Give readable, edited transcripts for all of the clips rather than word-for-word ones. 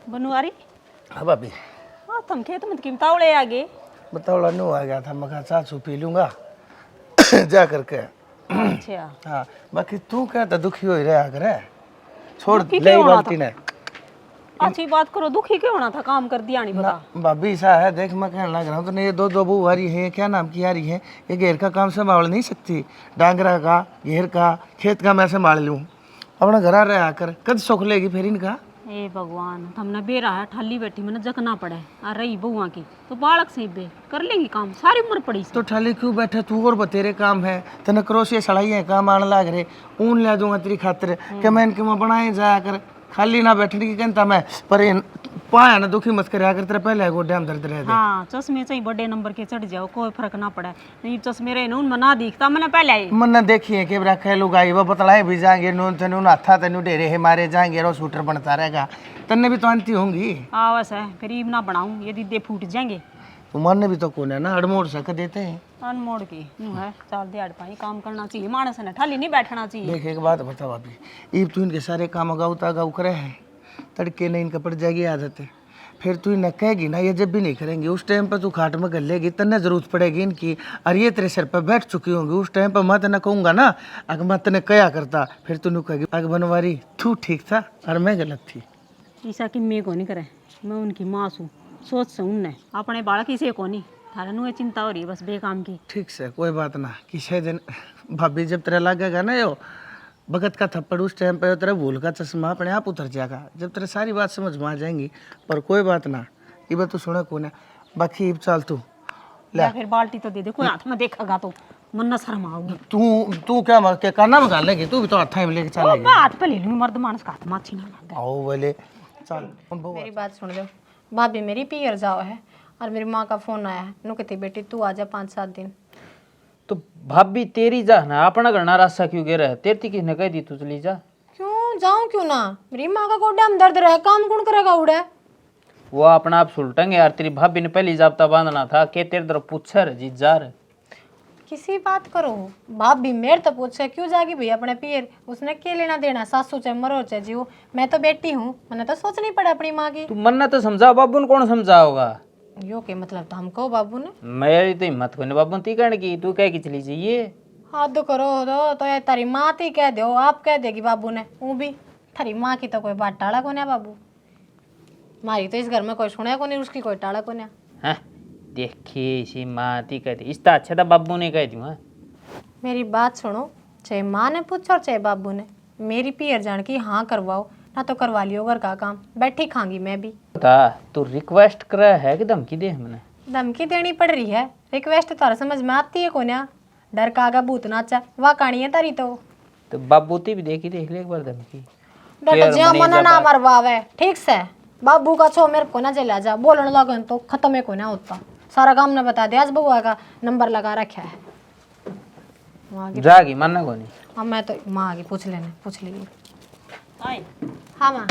बनवारी। हाँ भाभी। हाँ तुम खेत में किम तावड़े आ गए। बताओ नु आ गया था, मैं कहा चाचू पी लूंगा जा करके। अच्छा हाँ बाकी तू क्या था दुखी हो ही रहा करे, छोड़ दुखी ले क्यों होना बाल्टी था? ने। अच्छी बात करो, दुखी क्यों होना था? काम कर दिया नहीं ना पता। भाभी ऐसा है, देख मैं कहने लग रहा हूँ तो ये दो दो बहू वारी है, क्या नाम की यारी है, ये घेर का काम संभाल नहीं सकती, डांगरा का घेर का खेत का मैं संभाल लूँ, अपना घर रह आकर कद सुख लेगी फिर इनका। ए भगवान, हमने बेरा है ठाली बैठी मैंने जकना पड़े आ रही बहुआ की तो बालक से बे कर लेंगी काम, सारी उम्र पड़ी तो ठाली क्यों बैठे तू, और बतेरे काम है तेने क्रोशिया सड़ाई है काम आने लग रहे, ऊन ले दूंगा तेरी खातिर कि मैं इनके मैं बनाए जाया कर, खाली ना बैठने की कहता मैं पर पाया ना दुखी मत कर तेरे पहले गोड्या में दर्द रह दे। हाँ चश्मे चाहिए बड़े नंबर के चढ़ जाओ, कोई फर्क ना पड़े। नहीं चश्मे रहे ना उनमें ना दिखता मैंने पहले आई। मन देखिए कि रखे लुगाई वो बतलाए भी जाएंगे नून तेनू नाथा तेनू डेरे है मारे जाएंगे रो शूटर बनता रहेगा, तन्ने भी तो अंती होंगी। हाँ वैसे है, गरीब ना बनाऊं ये दीदे फूट जाएंगे। तुम्हारे भी तो कौन है ना अड़मोड़ सक देते हैं अनमोड़ की नू है, चाल दिहाड़ पाई काम करना चाहिए मानस ने, ठाली नहीं बैठना चाहिए। देख एक बात बताओ अभी, ईब तू इनके सारे काम अगाऊ तागाऊ करे हैं, तड़के नहीं इनका पड़ जाएगी आदत है, फिर तू इन्हें कहेगी ना ये जब भी नहीं करेंगे उस टाइम पर तू खाट में कर लेगी, तन्ने जरूरत पड़ेगी इनकी, और ये तेरे सिर पर बैठ चुकी होंगी, उस टाइम पर मैं तेने कहूँगा ना अगर मैं तेने कया करता, फिर तू कहेगी अगर बनवारी तू ठीक था और मैं गलत थी। ईसा की मैं को नहीं करे, मैं उनकी माँ हूँ, सोच से उनने अपने बालक इसे को नहीं थारा नु चिंता हो रही है बस बेकाम की। ठीक से कोई बात ना, किसी दिन भाभी जब तेरा लगेगा ना यो भगत का थप्पड़ उस टाइम पे तेरा भूल का चश्मा अपने आप उतर जाएगा, जब तेरे सारी बात समझ में आ जाएंगी। पर कोई बात ना, ये बात तू सुने कौन है बाकी इब चल तू या फिर बाल्टी तो दे दे, कोई हाथ में देखेगा तो मन न शर्म आओगी। तू क्या मर के काना में लेगी, तू भी तो हाथ में लेके चलेगी। मैं हाथ पे ले लूंगी, मर्द मानस का हाथ माछी ना लग आओ बोले चल। मेरी बात सुन लो, भाभी मेरी पियर जाओ है और मेरी माँ का फोन आया है, नु कहती बेटी तू आ जा 5-7 दिन। तो भाभी तेरी जा ना, अपना घर ना रास्ता क्यों गे रहा है, तेरी किसने कह दी तू चली जा। क्यों जाऊं क्यों ना, मेरी माँ का गोड्या में दर्द रहे, काम कौन करेगा उड़े। वो अपना आप सुलटेंगे यार, तेरी भाभी ने पहली जाब्ता बांधना था के तेरे तरफ पूछा रे जी जा रहे। किसी बात करो, भाभी मेरे तो पूछे क्यों जागी भाई अपने पियर, उसने क्या लेना देना, सासू चाहे मरो चाहे जीवो, मैं तो बेटी हूँ, मैंने तो सोचनी पड़ा अपनी माँ की। तू मन ने तो समझा, बाबू ने कौन समझाओगा। यो के मतलब तो हमको बाबू ने। मेरी तो हिम्मत को नहीं बाबू ती कहने की, तू कह की चली जाइए। हद करो तो ये तारी माँ थी कह दो, आप कह देगी बाबू ने, वो भी थारी माँ की तो कोई बात टाड़ा को नहीं बाबू, मारी तो इस घर में कोई सुने को नहीं, उसकी कोई टाड़ा को नहीं। हाँ देखिए इसी माँ ती कहती, इसका अच्छा था बाबू ने कह दी। हाँ मेरी बात सुनो, चाहे माँ ने पूछो और चाहे बाबू ने, मेरी पियर जान की हाँ करवाओ ना तो करवा लियो घर का काम, बैठी खांगी मैं भी। बता तू रिक्वेस्ट करा है कि धमकी दे हमने। धमकी देनी पड़ रही है, रिक्वेस्ट तारा समझ में आती है कोन्या, डर का आगा भूत नाचा वाह कहानी है तारी तो बाबू ती भी देखी देख ले एक बार धमकी। डर जिया मना ना मरवावे ठीक से, बाबू का छो मेरे को ना चला जा, बोलने लगन तो खत्म है को ना होता, सारा काम ने बता दिया, आज बउआ का नंबर लगा रखा है। जागी मानना को नहीं। हाँ मैं तो माँ आगे पूछ लेने पूछ ली। आए हाँ माँ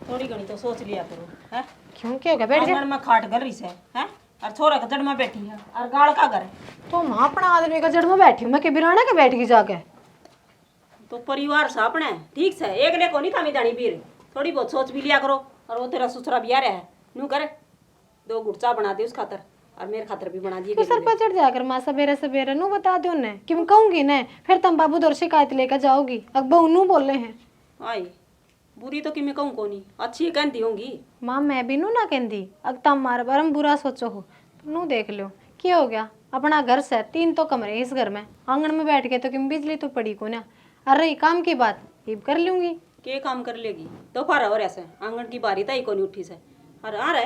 थोड़ी घनी तो सोच लिया करो है, क्यों क्या हो गया, बैठ जा। आंगन में खाट घर रही से है और छोरा का जड़ में बैठी है और गाड़ का घर है। तो माँ अपना आदमी का जड़ में बैठी हूँ मैं, के बिराना के बैठ गई जाके। तो परिवार से अपने ठीक से एक ने को नहीं था मिदानी पीर, थोड़ी बहुत सोच भी लिया करो। और वो तेरा ससुरा भी आ रहा है नू करे, 2 गुड़चा बना दे उस खातर और मेरे खातर भी बना दिए। तू सर पर चढ़ जाकर माँ सवेरे सवेरे नू बता दो ने, कि मैं कहूंगी ने फिर तुम बाबू दौर शिकायत लेकर जाओगी, अब बहू नू बोले हैं। आई बुरी तो कि मैं कहूँ को नहीं, अच्छी कहती होंगी। माँ मैं भी नू ना कहती, अब तुम मारे बार बुरा सोचो हो, नू देख लो क्या हो गया, अपना घर से 3 तो कमरे इस घर में, आंगन में बैठ के तो कि बिजली तो पड़ी को ना, अरे काम की बात ये कर लूंगी। के काम कर लेगी दोपहर हो ऐसे, आंगन की बारी ताई को नहीं उठी से। अरे आ रहे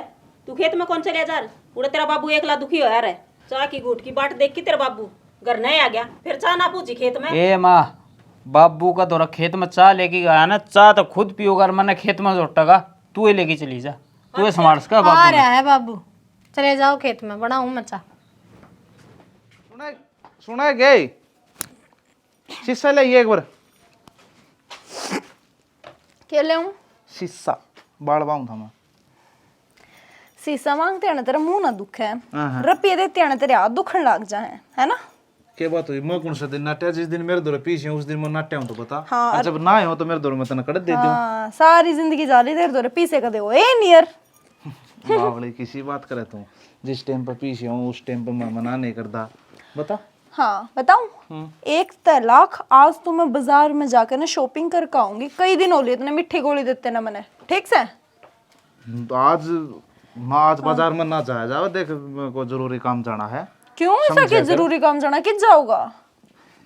तू खेत में कौन चले जा रहे, उड़े तेरा बाबू एकला दुखी हो रहा है, चाह की घूट की बाट देख के तेरा बाबू घर नहीं आ गया, फिर चाह ना पूछी खेत में। ए माँ बाबू का दौरा खेत में चाह लेके गया ना, चाह तो खुद पियोगा और मैंने खेत में जोटेगा, तू ही लेके चली जा, तू ही संभाल का आ बाबू रहा है बाबू, चले जाओ खेत में बनाऊं मचा। सुना गए शीशा ले एक बार, क्या ले आऊं? शीशा बाल बाऊं था मैं। शीशा मांगते हैं ना तेरा मुंह ना दुखे है, रुपये देते हैं ना तेरे हाथ दुखन लग जाए है ना। के बात हुई मैं कौन सा दिन नाट्या जिस दिन मेरे दौरे पीछे उस दिन मैं नाट्या हूं तो बता हाँ, और जब ना आए हो तो मेरे दौरे में तना कड़ दे दूं हाँ, सारी जिंदगी जा रही तेरे दौरे पीछे कदे हो ए नियर बावली किसी बात करे तू जिस टाइम पर पीछे हूं उस टाइम पर मैं मना नहीं करता बता हाँ बताऊं 1 लाख आज तो मैं बाजार में जाकर ना शॉपिंग करके आऊंगी कई दिन हो लिए इतने मिठे गोली देते ना मैंने ठीक से तो आज मैं आज बाजार में ना जाया जाओ देख मेरे को जरूरी काम जाना है क्यों ऐसा क्या जरूरी काम जाना किस जाओगा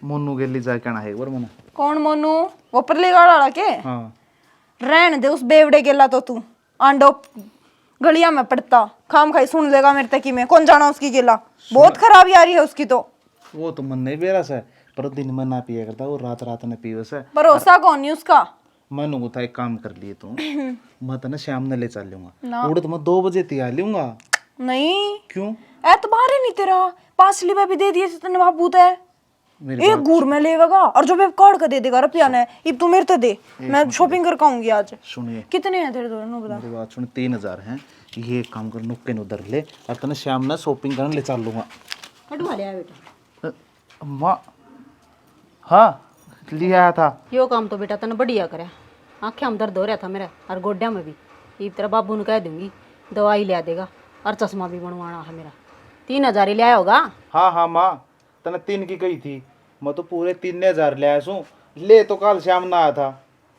मोनू गेली जाए कहना है एक बार मैंने कौन मोनू वो परली गाड़ा वाला के हाँ रहने दे उस बेवड़े गेला तो तू आंडो गलिया में पड़ता खाम खाई सुन लेगा मेरे तक में कौन जाना उसकी गेला बहुत खराबी आ रही है उसकी तो वो तो मन नहीं बेरा से पर दिन में ना पिया करता वो रात रात में पीवे से भरोसा कौन नहीं उसका मन को था एक काम कर लिए तू मैं तो ना शाम ने ले चल लूंगा उड़े तो मैं 2 बजे तैयार लूंगा नहीं क्यों एतबार ही नहीं तेरा 5 लिबा भी दे दिए तने बाबूत है मेरी एक गुड़ में लेगा और जो कार्ड का दे देगा रुपया ने इब तू मेरे तो दे मैं शॉपिंग कर आऊंगी आज सुनिए कितने हैं तेरे दोनों बता मेरी बात सुन 3000 हैं ये एक काम कर नुक्के ने उधर ले और तने शाम ने शॉपिंग करने ले चल लूंगा कटवा लिया बेटा माँ हाँ लिया आया था यो काम तो बेटा तने बढ़िया करे आँखें में दर्द हो रहा था मेरा और गोड्या में भी ये तेरा बाबू ने कह दूंगी दवाई ले देगा और चश्मा भी बनवाना है मेरा 3000 ही ले आया होगा हाँ हाँ माँ तने 3 की कही थी मैं तो पूरे 3000 ले आया सू ले तो कल शाम ना आया था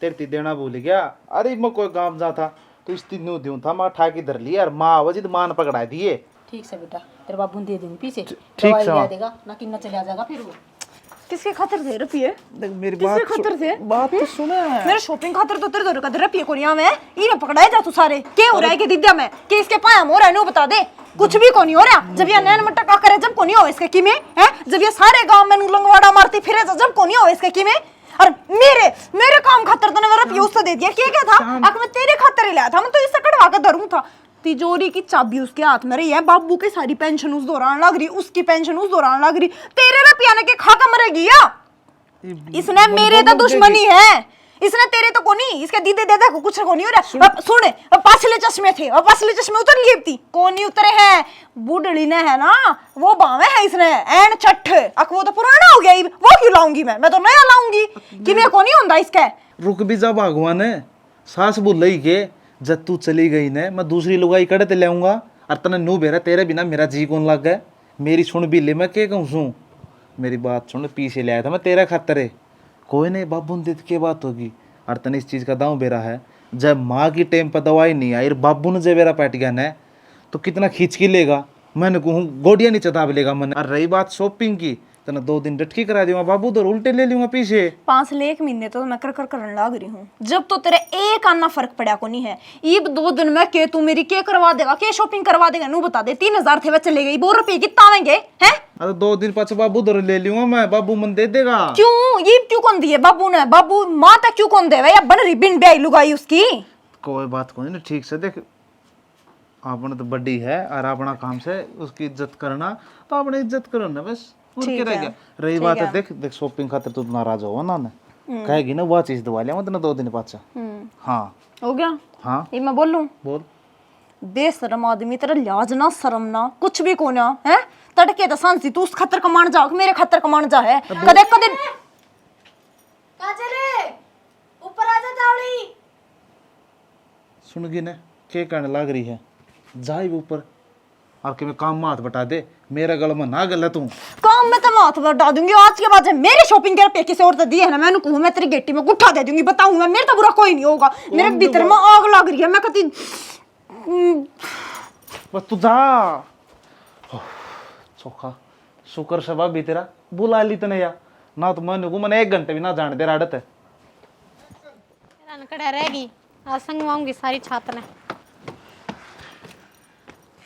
तेरे ती देना भूल गया अरे मैं कोई गाँव जा था तो इस 3 दूँ था माँ ठाकी धर लिया और माँ वजिद मान पकड़ा दिए ठीक से बेटा तेरे बाबू ने दे दूंगी पीछे ठीक दवाई से ले माँ। देगा ना कि न चला जाएगा फिर वो किसके खातिर दे रुपये देख मेरी किसके खातिर थे बात तो सुने मेरे शॉपिंग खातिर तो तेरे का रुपये को नहीं मैं इने पकड़ाए जा तू सारे के हो रहा है कि दिद्या में कि इसके पाया हो रहा है नो बता दे कुछ भी को नहीं हो रहा जब ये नैन मट्टा का करे जब को नहीं हो इसके की में है जब ये सारे गांव में लंगवाड़ा मारती फिरे जब को नहीं हो इसके की में और मेरे काम खातिर तो ने रुपये उससे दे दिया क्या था अगर मैं तेरे खातिर ही लाया था मैं तो इससे कटवा के धरूं था तिजोरी की चाबी उसके हाथ में रही है बाबू की सारी पेंशन उस दौरान लग रही उसकी पेंशन उस दौरान लग रही तेरे रुपया ने के खा का मरेगी या इसने मेरे तो दुश्मनी है इसने तेरे तो को नहीं इसके दीदे देदा को कुछ को नहीं हो रहा सुन पाछले चश्मे थे और पाछले चश्मे उतर लिए थी कौन नहीं उतरे हैं बूढ़ड़ी ने है ना वो बावे है इसने एन छठ अक वो तो पुराना हो गया वो क्यों लाऊंगी मैं तो नया लाऊंगी कि मैं को नहीं होता इसके रुक भी जा भगवान सास बोल रही के जब तू चली गई ने मैं दूसरी लुगाई कड़े ते लाऊंगा और तने नू बेरा तेरे बिना मेरा जी कौन लग गया मेरी सुन भी ले मैं के कहूँ सू मेरी बात सुन पीछे ले आया था मैं तेरा खातर है कोई नहीं बाबू ने के बात होगी और तने इस चीज़ का दांव बेरा है जब माँ की टाइम पर दवाई नहीं आई बाबू ने जब मेरा पैट गया न तो कितना खींच के लेगा मैंने कहूँ गोडिया नहीं चताब लेगा मैंने और रही बात शॉपिंग की तना 2 दिन डटकी करा दूंगा बाबू तो उल्टे ले लूंगा पीछे 5 ले 1 महीने तो मैं कर करने लग रही हूँ जब तो तेरे एक आना फर्क पड़ा को नहीं है ईब 2 दिन में के तू मेरी के करवा देगा के शॉपिंग करवा देगा नू बता दे 3000 थे वह चले गई 2 रुपये कितना आवेंगे हैं अरे 2 दिन पाछे बाबू दर ले लूंगा मैं बाबू मन दे देगा क्यों ये क्यों कौन दिए बाबू ने बाबू माँ तक क्यों कौन देवे या बन रही बिन ब्याई लुगाई उसकी कोई बात कोई नहीं ठीक से देख आपने तो बड़ी है और अपना काम से उसकी इज्जत करना तो आपने इज्जत करो ना बस और क्या रह गया रही बात है देख देख शॉपिंग खातिर तू नाराज हो ना कहेगी ना वो चीज दवा लिया मतलब 2 दिन पाछा हाँ हो गया हाँ ये मैं बोलूं बोल बेशरम आदमी तेरा लिहाज ना शर्म ना कुछ भी को ना है तड़के तो सांसी तू उस खतर कमान जा मेरे खतर कमान जा है कदे कदे कहां चले ऊपर आ जा जावड़ी सुन गई ने के कहने लग रही है जाए ऊपर और कि मैं काम में हाथ बटा दे मेरा गल में ना गल तू काम में तो मैं हाथ बटा दूंगी आज के बाद मेरे शॉपिंग के रुपये किसी और से दिए है ना मैं कहूँ मैं तेरी गेटी में गुठा दे दूंगी बताऊंगा मेरे तो बुरा कोई नहीं होगा मेरे भीतर में आग लग रही है मैं कहती बस तू जा चोखा शुक्र शबा भी तेरा बुला ली तने या ना तो मैंने 1 घंटे भी ना जाने दे आड़त है कड़ा रहेगी आज संगवाऊंगी सारी छात्र ने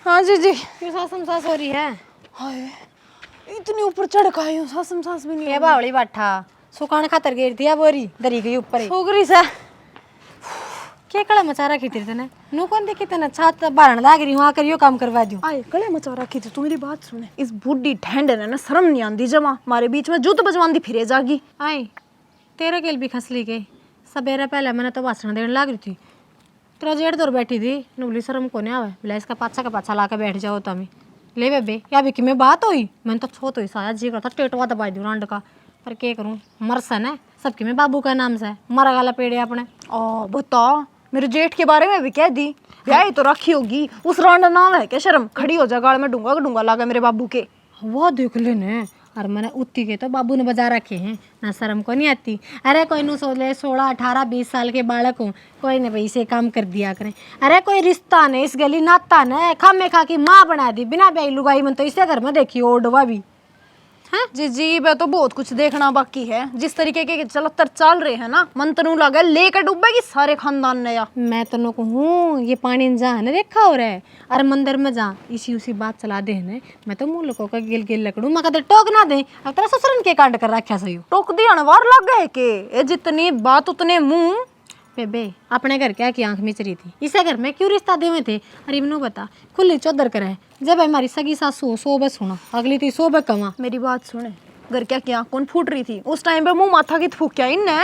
हाँ जी जी क्यों सासम सास हो रही है हाय इतनी ऊपर चढ़ के आई हूँ सासम सास भी नहीं ये बावली बाठा सुकान खातर गिर दिया बोरी दरी गई ऊपर ही छोकरी सा के कड़ा मचा रखी थी तने नु कौन देखी तने छात बारण लाग रही हूं आकर यो काम करवा दूं आए गले मचा रखी थी तू मेरी बात सुने इस बूढ़ी ढैंड ने ना शर्म नहीं आंदी जमा हमारे बीच में जूत बजवांदी फिरे जागी आई तेरे केल भी खसली गई सवेरे पहले मैंने तो भाषण देने लाग रही थी तेरा जेठ दूर बैठी थी नुबली शर्म को नहीं आवे बोला इसका पाछा का पाछा ला के बैठ जाओ तो हमें ले बेबे या भी कि में बात हुई मैंने तो छो तो ही साया जी करता टेटवा दबा दूं रांड का पर क्या करूं मरसन है सबके में बाबू का नाम से मरा गाला पेड़े अपने। ओ बता, मेरे जेठ के बारे में भी कह दी, ब्याह तो रखी होगी, उस रांडा नाम है क्या? शर्म खड़ी हो जा, गाल में डूंगा लागा मेरे बाबू के। वो देख लेने और मैंने उत्ती के तो बाबू ने बजा रखे हैं ना, शर्म को नहीं आती। अरे कोई नु 16 18 20 साल के बालक हो, कोई ने भाई से काम कर दिया करें। अरे कोई रिश्ता नहीं इस गली नाता न खामे खा की माँ बना दी बिना ब्याई लुगाई मन तो इसे घर में देखी ओडवा भी। जी जी, मैं तो बहुत कुछ देखना बाकी है। जिस तरीके के चलतर चल रहे हैं ना, मन तनु लगा लेकर डूबेगी सारे खानदान ने। या मैं तो नो कहूँ ये पानी जा है ना देखा हो रहा है अरे मंदिर में जा इसी उसी बात चला दे ने मैं तो मुँह लोगों का गिल गिल लकड़ू मैं कहते टोक ना दे अब तेरा ससुरन के कांड कर रखा सही टोक दी अनवार लग गए के ये जितनी बात उतने मुंह। बेबे अपने घर क्या की आंख मिच रही थी इसे घर में क्यों रिश्ता देवे थे। अरे इमनू बता खुली चौधर करे जब हमारी सगी सासू सो बस सुना अगली थी सो कमा। मेरी बात सुने, घर क्या क्या कौन फूट रही थी उस टाइम पे? मुंह माथा की फूक क्या इनने?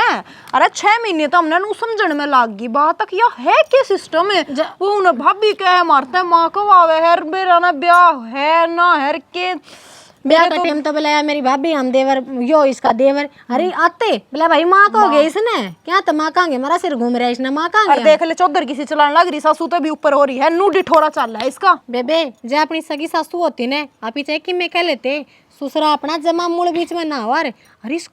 अरे 6 महीने तो हमने नु समझण में लाग गई बात तक या है के सिस्टम है। वो उन्हें भाभी क्या है मारते माँ को आवे है मेरा ना ब्याह है ना है के ब्याह का टाइम तो बुलाया मेरी भाभी हम देवर यो इसका देवर। अरे आते बोला भाई माँ को हो गया इसने क्या तो माँ कहांगे मेरा सिर घूम रहा है इसने माँ और कहांगे। देख ले चौधर किसी चलाने लग रही, सासू तो भी ऊपर हो रही है, नू डिठोरा चल रहा है इसका। बेबे जे अपनी सगी सासू होती ने आप ही चाहे कि मैं कह लेते ससुरा अपना जमा मूल बीच में ना हो। अरे इस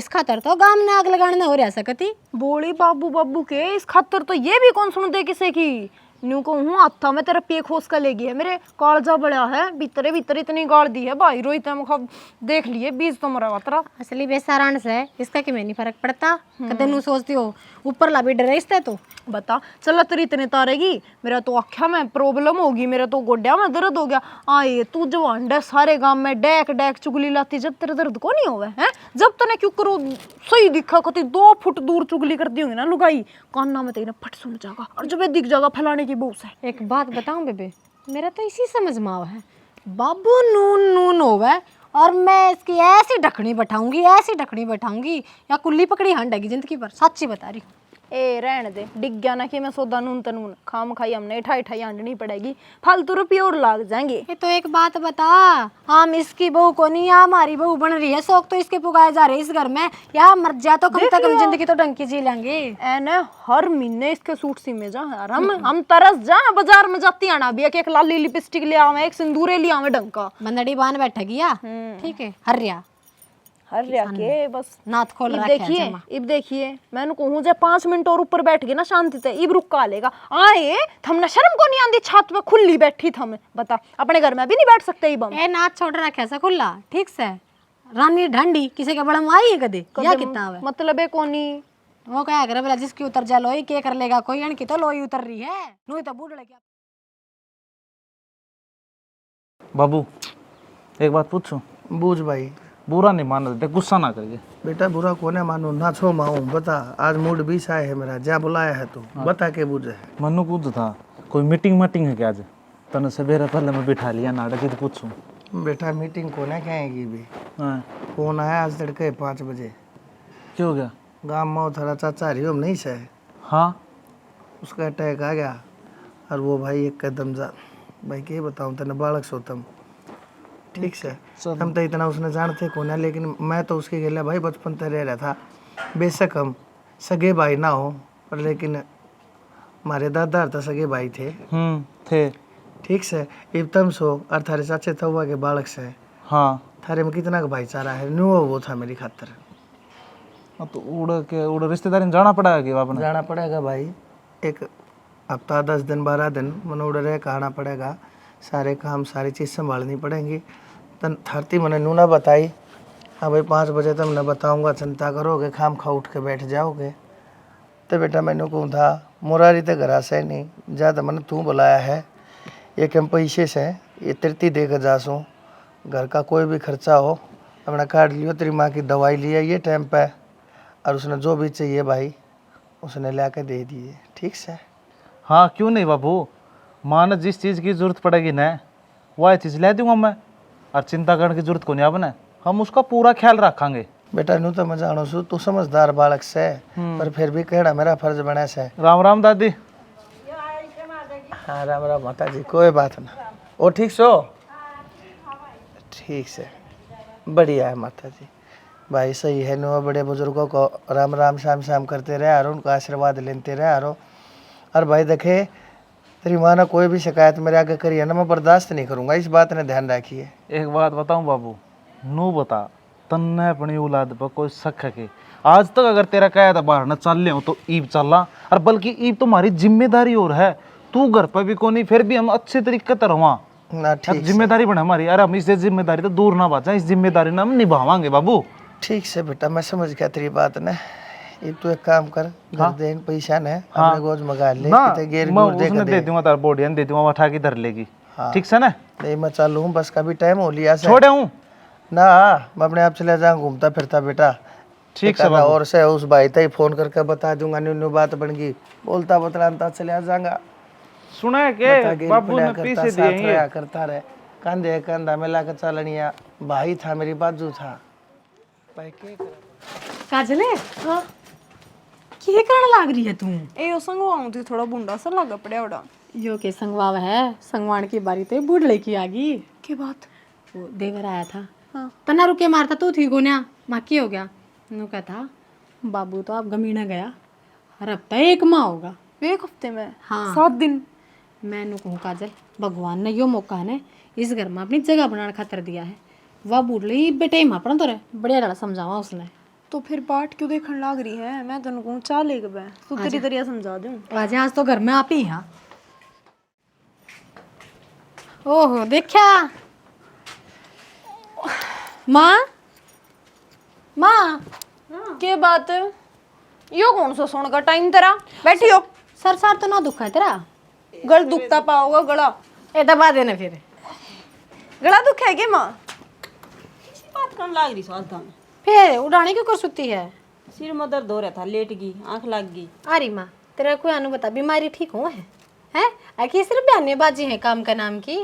खातर तो गांव ने आग लगाने हो रहा सकती। बोली बाबू बाबू के इस खातर तो ये भी कौन सुन दे किसी की। न्यू को हूँ आता में तेरा पे खोस का लेगी है मेरे कालजा बड़ा है भीतरे भीतर इतनी गाड़ दी है भाई रोहित मुखा देख लिए बीज तो मरा तेरा असली बेसारान से इसका कि मैं नहीं फर्क पड़ता कदे नू सोचती हो ऊपर ला भी डर इसते तो बता चल तेरी इतने तारेगी मेरा तो आख्या में प्रॉब्लम होगी, मेरा तो गोड्या में दर्द हो गया। आए तू जवान डे सारे गांव में डेक डेक चुगली लाती जब तेरे दर्द को नहीं होवे हैं जब तने क्यों करो सही दिखा कती 2 फुट दूर चुगली करती होंगी ना लुगाई कान्ना में तेरे फट सुन जाएगा और जब ये दिख जाएगा फैलाने की बूस है। एक बात बताऊं बेबे मेरा तो इसी समझ में आवा है बाबू नून नून होवे और मैं इसकी ऐसी ढकनी बैठाऊंगी या कुल्ली पकड़ी हंडेगी जिंदगी भर सच्ची बता रही हूँ। ए रहने दे डिग गया ना कि मैं सौदा नून तनून खाम खाई हमने ठाई हांडनी पड़ेगी फालतू रुपये और लाग जाएंगे। ये तो एक बात बता हम इसकी बहू को नहीं या हमारी बहू बन रही है शौक तो इसके पुगाए जा रहे इस घर में या मर जा तो कम से कम जिंदगी तो ढंग की जी लेंगे। एने हर महीने इसके सूट सीमे जा यार हम तरस जा बाजार में जाती आना भी एक लाली लिपस्टिक ले आवे एक सिंदूरे ले आवे ढंग का बंदड़ी बान बैठेगी या ठीक है हरिया के बस नाथ खोल इब रखा है देखिए जमा। इब देखिए मैंने कहूँ जब 5 मिनट और ऊपर बैठ गए ना शांति से इब रुक का लेगा आए थमने शर्म को नहीं आती छत पे खुली बैठी थम बता अपने घर में भी नहीं बैठ सकते इब हम। ए नाथ छोड़ रखा है खुला ठीक से रानी ढंडी किसी के बड़ा आई है कदे या कितना है मतलब है कोनी वो क्या करे बोला जिसकी उतर जा लोई के कर लेगा कोई अण की तो लोई उतर रही है नू तो बूढ़ लगे। बाबू एक बात पूछूं? बूझ भाई बुरा नहीं मानना देते, गुस्सा ना करिए। बेटा बुरा कोने मानू ना छो माऊं बता आज मूड 20 आए है मेरा जा बुलाया है तू बता के बूझे है। मनु पूछ था कोई मीटिंग है क्या आज? तने सवेरे पहले मैं बिठा लिया नाटक ही तो पूछूं। बेटा मीटिंग कोने कहेगी भी हाँ फोन आया आज तड़के 5 बजे क्या हो गया? गाँव में थारा चाचा हरिओम नहीं से हाँ उसका अटैक आ गया और वो भाई एक कदम जा भाई क्या बताऊँ तेने बालक सोतम ठीक से हम तो इतना उसने जानते कौन है लेकिन मैं तो उसके गिला भाई बचपन से रह रहा था बेशक हम सगे भाई ना हो पर लेकिन हमारे दादा तो सगे भाई थे ठीक से इब्तम सो और थारे चाचे तो हुआ के बालक से हाँ थारे में कितना का भाईचारा है न्यू वो था मेरी खातर। तो उड़ रिश्तेदारी में जाना पड़ेगा कि आपने? जाना पड़ेगा भाई एक हफ्ता 10 दिन 12 दिन मन उड़ रहे कहना पड़ेगा सारे काम सारी चीज़ संभालनी पड़ेंगी। तन थरती मैंने नूना बताई हाँ भाई 5 बजे तक मैं बताऊँगा चिंता करोगे खाम खा उठ के बैठ जाओगे तो बेटा मैंने कहूँ था मुरारी तो घरा से नहीं ज़्यादा मैंने तू बुलाया है एक हम पैसे से ये तृती दे कर जासूँ घर का कोई भी खर्चा हो अपना कार्ड लियो तेरी माँ की दवाई लिया ये टाइम पे और उसने जो भी चाहिए भाई उसने ला के दे दिए ठीक से। हाँ क्यों नहीं बाबू, माँ ने जिस चीज़ की जरूरत पड़ेगी ना वह चीज़ ले दूंगा मैं और चिंता करने की जरूरत को नहीं अपने हम उसका पूरा ख्याल रखेंगे। बेटा नू तो मैं जानो सू तू समझदार बालक से पर फिर भी कहना मेरा फर्ज बने से। राम राम दादी। हाँ राम राम माता जी कोई बात ना ओ ठीक सो ठीक से बढ़िया है माता जी। भाई सही है, नो बड़े बुजुर्गों को राम राम शाम शाम करते रहे और उनका आशीर्वाद लेते रहे और भाई देखे तेरी माँ ने कोई भी शिकायत मेरे आगे करी है ना, मैं बर्दाश्त नहीं करूंगा, इस बात ने ध्यान रखिए। एक बात बताऊं बाबू, नू बता तन्ने अपनी औलाद पर कोई शक है कि आज तक अगर तेरा कहा था बाहर न चल ले तो ईब चलना, और बल्कि ईब तुम्हारी जिम्मेदारी और है, तू घर पर भी को नहीं, फिर भी हम अच्छे तरीके से रहा ना ठीक जिम्मेदारी बने हमारी। अरे हम इससे जिम्मेदारी तो दूर ना भाजा, इस जिम्मेदारी ना हम निभावांगे बाबू। ठीक से बेटा, मैं समझ गया तेरी बात ने। ये तू एक काम कर, घर दे पैसा ने अपने गोज मंगा ले, ना किते गेर मैं गुड़ दे उसने दे दूंगा, तार बोडियन दे दूंगा, उठा के धर लेगी। ठीक से ना? नहीं मैं चालू हूँ, बस का भी टाइम हो लिया से। छोड़े हूँ ना मैं अपने आप चले जाऊँ घूमता फिरता बेटा। ठीक से बाबू। और से उस भाई तक फोन करके बता दूंगा, न्यू न्यू बात बन गई, बोलता बतलाता चले जाऊंगा। सुना है के बाबू ने पीछे दिए हैं ये। करता रहे, कंधे कंधा मिला कर चलनिया, भाई था मेरी बाजू था। काजले हाँ ये करने लाग रही है तू? ए ओ संगवाऊं थी, थोड़ा बुंडा सा लगा पड़े ओड़ा। यो के संगवाव है, संगवान की बारी तो बूढ़ की आगी। की बात? वो देवर आया था हाँ। तना रुके मारता तू थी गोन्या माँ की हो गया नु कहता बाबू तो आप गमीना गया हर हफ्ता एक माँ होगा। एक हफ्ते में? हाँ 7 दिन? मैं नु कहूँ काजल भगवान ने यो मौका ने इस घर में अपनी जगह बनाने खातर दिया है। वह बूढ़ ली बेटे माँ पड़ा तो रहे बढ़िया लड़ा समझावा उसने। तो फिर बाट क्यों देखने लाग रही है? मैं तेन कहूँ चाह ले के मैं तू तेरी तरिया समझा दूं। आज आज तो घर में आप ही यहाँ। ओहो देखा माँ माँ के बात? यो कौन सा सोने का टाइम तेरा? बैठी हो। सर सार तो ना दुखा है तेरा? गल दुखता पाओगा गला? ए दबा देना फिर। गला दुख है क्या माँ? बात करने लाग रही साल था, फिर उड़ाने क्यों कर सुती है? सिर में दर्द हो रहा था, लेट गई, आंख लग गई। अरे माँ तेरा कोई अनु बता बीमारी ठीक हो है? हैं आखिर सिर्फ बयानेबाजी है काम का नाम की।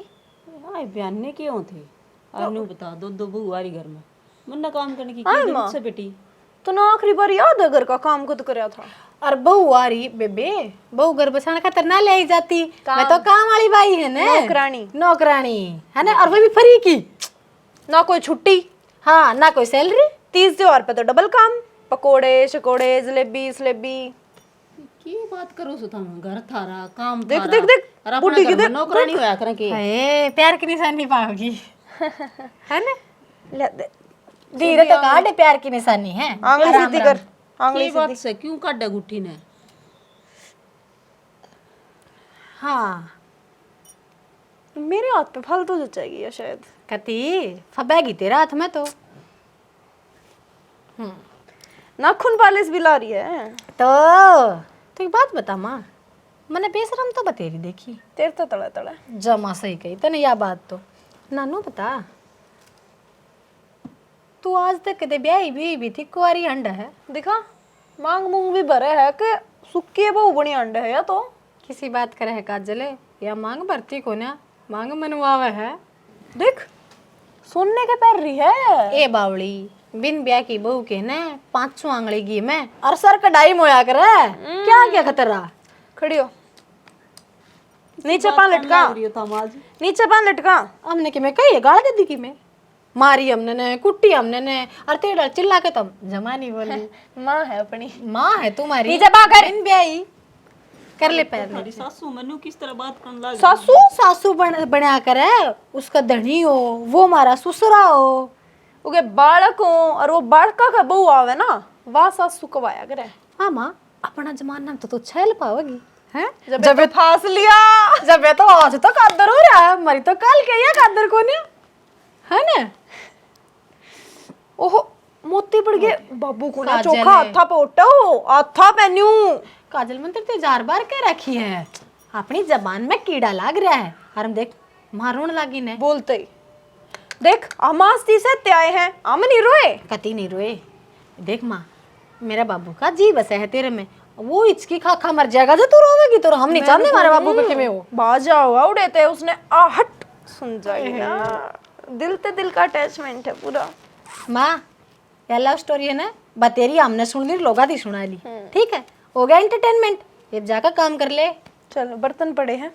हाय बयाने क्यों थे? अनु बता दो दो बहू आ रही घर में, मन्ना काम करने की हाँ, की माँ। जरूरत से बेटी। तो ना आखिरी बार याद है घर का काम खुद करया था? और बहू आ रही बेबे, बहू घर बसाने खातर ना ले आई जाती। मैं तो काम वाली बाई है ना, नौकरानी। नौकरानी है ना, और वो भी फ्री की। ना कोई छुट्टी, हाँ ना कोई सैलरी। 30 त्योहार पे तो डबल काम, पकोड़े शकोड़े जलेबी सलेबी। की बात करो सो था, घर थारा काम देख थारा, देख देख और अपना बुढ़ी की घर में देख नौकरानी होया करे के। अरे प्यार की निशानी पाओगी है ना? ले दे धीरे तो काट प्यार की निशानी है। आंगली सीधी कर, आंगली की बात से क्यों काटा गुट्ठी ने? हाँ मेरे हाथ पे फालतू जचाएगी या शायद। कती फबेगी तेरा हाथ में तो। नाखून पालिश भी ला रही है। तो एक बात बता माँ, मैंने बेशरम तो बतेरी देखी तेरे तो तड़ा तड़ा जमा सही कही तने या बात तो। नानू बता तू आज तक कदे ब्याही भी थी कुआरी अंड है? दिखा मांग मूंग भी भरे है कि सुक्की बहु बनी अंडे है या तो किसी बात करे है काजले या मांग भरती को ना मांग मनवावे है। देख सोने के पैर रही है। ए बावड़ी बिन ब्याह की बहू के ने 500 आंगली घी में और सर कढ़ाई मोया करे क्या क्या खतरा। खड़ी हो, नीचे पान लटका, नीचे पान लटका। हमने कि मैं कही है गाड़ के दी की मैं मारी हमने ने कुट्टी हमने ने और तेरा चिल्ला के तुम जमा नहीं बोली। माँ है अपनी, माँ है तुम्हारी नीचे पा कर। बिन ब्याही कर ले पैर मेरी सासू मनु किस तरह बात करने लगी? सासू सासू बना कर है उसका धनी हो, वो हमारा ससुरा हो। उगे बालक हो और वो बालका का बहू आवे ना, वाह सासू कवाया करे। हाँ माँ अपना जमाना में तो तू छल पाओगी हैं? जब ये फांस लिया, जब ये तो आज तो कादर हो रहा है, मरी तो कल के या कादर को ने है ना? ओहो मोती पड़ गए बाबू को ना, काजल चोखा है। हाथा पोटो हाथा पहनू। काजल मंत्र ते 4 बार कह रखी है, अपनी जबान में कीड़ा लाग रहा है। और हम देख मारून लागी ने बोलते ही देख हम आस्ती से त्याए हैं, हम नहीं रोए। कती नहीं रोए। देख माँ मेरा बाबू का जी बसा है तेरे में, वो हिचकी खा खा मर जाएगा जो तू रोवेगी तो। हम नहीं चाहते हमारे बाबू को कि मैं हो बाजा हुआ उड़े थे उसने आहट सुन जाएगी ना, दिल ते दिल का अटैचमेंट है पूरा। माँ ये लव स्टोरी है ना बतेरी हमने सुन ली लोगा दी सुना ली, ठीक है हो गया एंटरटेनमेंट। ये जाकर काम कर ले। चलो बर्तन पड़े हैं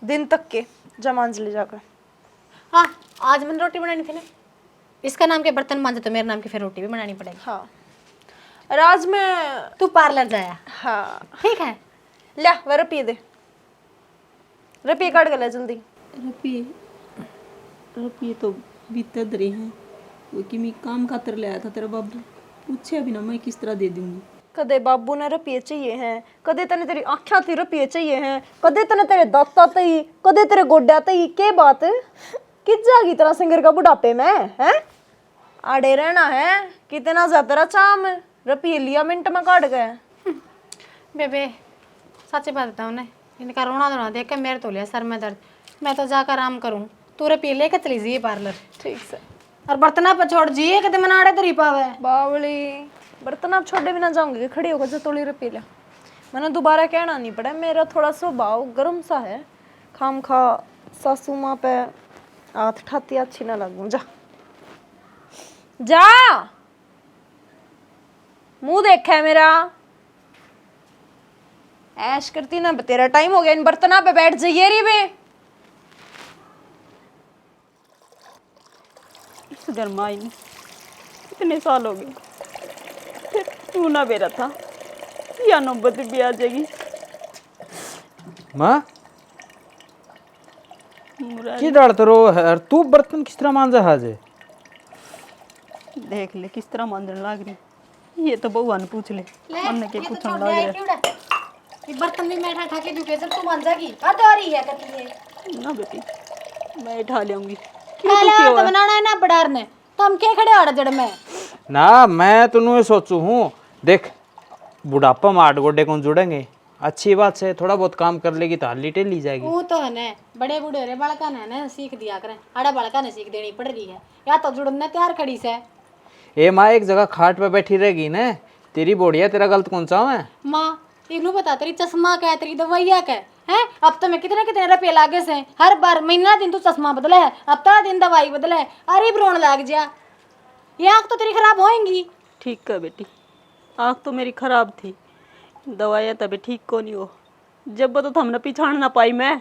दिन तक के, जमांज ले जाकर। हाँ आज मैंने रोटी बनानी थी ना, इसका नाम के बर्तन मांजे तो मेरे नाम की फिर रोटी भी बनानी पड़ेगी। हाँ राज में तू पार्लर जाया, हाँ ठीक है? ले वह रुपये दे, रुपये काट के ले जल्दी। रुपये रुपये तो बीते दरे हैं वो कि मैं काम खातर ले आया था तेरा बाबू, पूछे अभी ना मैं किस तरह दे दूंगी। कदे बाबू ने रुपये चाहिए हैं, कदे तने तेरी आँखा थी रुपये चाहिए हैं, कदे तने तेरे दांता तई, कदे तेरे गोड्या तई। के बात किस जागी तरह सिंगर का बुढ़ापे में है? आड़े रहना है, कितना ज्यादा चाम रुपये लिया मिनट में काट गए। बेबे सच्ची बात बताऊँ ना, इनका रोना धोना देख के मेरे तो लिया सर में दर्द। मैं तो जाकर आराम करूँ, तू रुपये लेकर चली जाइए पार्लर। ठीक से और बर्तना पर छोड़ जिए कदे मनाड़े तरी पावे। बावली बर्तन आप छोड़े बिना जाऊंगी, खड़ी होकर जतोली रुपये ले। मैंने दोबारा कहना नहीं पड़ा, मेरा थोड़ा स्वभाव गर्म सा है, खाम खा सासू माँ पे हाथ ठाती अच्छी ना लगूं। जा जा मुंह देखा है मेरा, ऐश करती ना। तेरा टाइम हो गया, इन बर्तना पे बैठ जाइए री बे। इस घर में आई नहीं कितने साल हो गए, फिर तू ना बेरा था, या नौबत भी आ जाएगी। माँ की डालते रो है, तू बर्तन किस तरह मांजा हाजे? देख ले किस तरह मांजने लग रही, ये तो बउआ ने पूछ ले, हमने के पूछने लग रहा ये बर्तन भी मैं ठा के दुखे जब तू मान जागी हद हो रही है कती है ना बेटी, मैं उठा लेंगी। तो बनाना है ना बड़ार ने, तो हम क्या खड़े आड़ जड़ में ना मैं तुनु सोचू हूँ, देख बुढ़ापा में 8 गोडे कौन जुड़ेंगे, अच्छी बात से थोड़ा बहुत काम कर लेगी तो हाली टेल ली जाएगी। वो तो है ना, बड़े बूढ़े रे बालका ने ना सीख दिया करें, आड़ा बालका ने सीख देनी पड़ रही है, या तो जुड़ने तैयार खड़ी से। ए माँ एक जगह खाट पे बैठी रहेगी ना, तेरी बोड़िया तेरा गलत कौन सा है? माँ इनू बता, तेरी चश्मा क्या है, तेरी दवाइया क्या है? अब तो मैं कितने कितने रुपये लागे से, हर बार महीना दिन तू चश्मा बदला है, हफ्ता दिन दवाई बदला है, अरे ब्रोन लाग जा, ये आँख तो तेरी खराब होएंगी। ठीक है बेटी, आँख तो मेरी खराब थी, दवाइयाँ तभी ठीक को नहीं हो, जब तो हमने पिछाड़ ना पाई मैं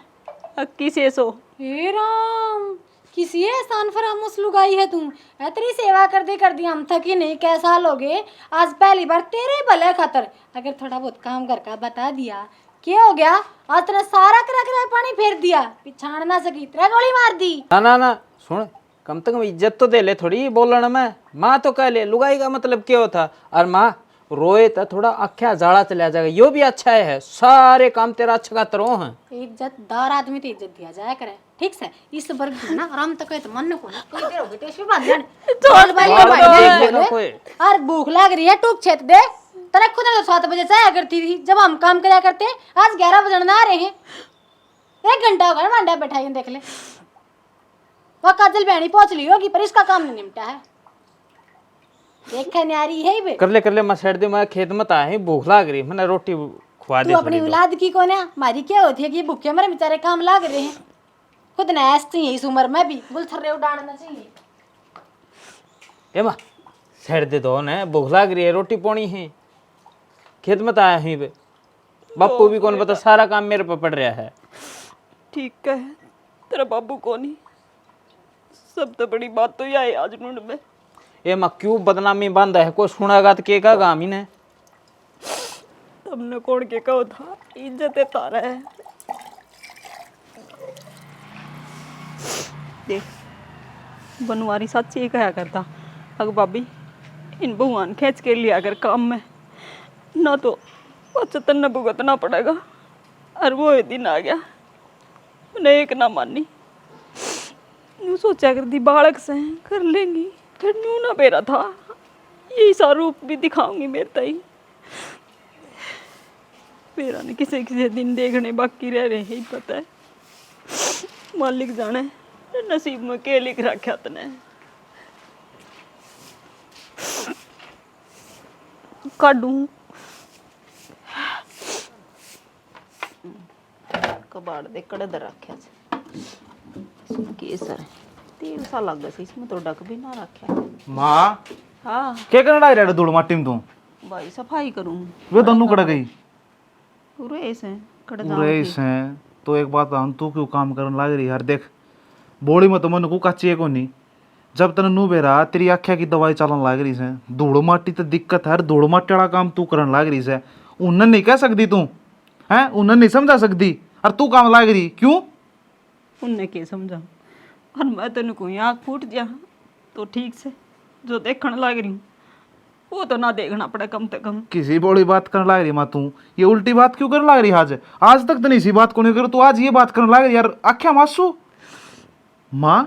अक्की से सो। हे राम, किसी एहसान फरामोश लुगाई है तुम, तेरी सेवा कर दी हम थकी नहीं, कैसा लोगे आज पहली बार तेरे भले खातर अगर थोड़ा बहुत काम घर का बता दिया, क्या हो गया? आज तेरा सारा करा पानी फेर दिया, पिछाड़ ना सकी, तेरा गोली मार दी। ना ना ना सुन, कम से कम इज्जत तो दे ले थोड़ी बोलने में। माँ तो कह ले लुगाई का मतलब क्या होता, और माँ रोए तो थोड़ा अख्या जाड़ा चला जाएगा, यो भी अच्छा है, सारे काम तेरा अच्छा का तरो है। इज्जतदार आदमी तो इज्जत दिया जाया करे, ठीक से इस वर्ग में ना आराम तक तो मन को ना कोई देर हो गई टेस्ट भी बांध लेने चल भाई और भूख लग रही है, टूक छेत दे। तेरा खुद ने तो 7 बजे चाया करती थी जब हम काम करया करते, आज 11 बजने ना आ रहे हैं, 1 घंटा हो गया मंडा बैठाई देख ले। वह काजल बहनी पहुंच ली होगी पर इसका काम नहीं निपटा है, देखा न्यारी है बे। कर ले मैं साइड दे, मैं खेत में आए भूख लाग रही, मैंने रोटी खुआ दे। तू अपनी औलाद की कौन है, हमारी क्या होती है कि भूखे मरे बेचारे काम लाग रहे हैं, खुद ना ऐसे चाहिए इस उम्र में भी बुल थर्रे उड़ाना चाहिए। ए माँ साइड दे दो ने, भूख लाग रही है, रोटी पानी है, खेत में आया हूँ बे, बापू भी कौन बता, सारा काम मेरे पे पड़ रहा है। ठीक है, तेरा बाबू कौन ही, सब तो बड़ी बात तो यह है आज नूड में। ए माँ क्यों बदनामी बांधा है, कोई सुनागा तो के का गामी ने, तुमने कौन के कहो था, इज्जत तारा है। देख बनवारी सच्ची कहा करता, अगर भाभी इन भगवान खींच के लिया अगर काम में, ना तो पचतन न भुगतना पड़ेगा। और वो दिन आ गया, मैंने एक ना मानी, यूँ सोचा कर दी बालक से कर लेंगी, फिर यूँ ना बेरा था, यही सा रूप भी दिखाऊंगी मेरे तई। मेरा ने किसी किसी दिन देखने बाकी रह रहे ही पता है, मालिक जाने नसीब में के लिख रखा तने। काडू कबाड़ दे कड़े दर रखा केसर 3 साल लग गए इसमें तो डक भी ना रखा। माँ हाँ क्या करना रहा धूल माटी में तू? भाई सफाई करूँ वे दोनों कड़ गई पूरे ऐसे कड़ पूरे हैं तो एक बात हम तू क्यों काम करने लग रही यार, देख बोली मत मन को कच्ची को नहीं जब तने नू बेरा तेरी आख्या की दवाई चलन लाग रही से धूड़ माटी तो दिक्कत है धूड़ माटी वाला काम तू करन लाग रही से उन्हें नहीं कह सकती तू हैं उन्हें नहीं समझा सकती और तू काम लाग रही क्यों उनने के समझा और मैं तेन कोई आँख फूट जा तो ठीक से जो देखने लग रही हूँ वो तो ना देखना पड़े कम से कम। किसी बड़ी बात करने लग रही माँ तू ये उल्टी बात क्यों करने लग रही आज आज तक तो नहीं इसी बात को नहीं कर तू आज ये बात करने लग रही यार आख्या मासू माँ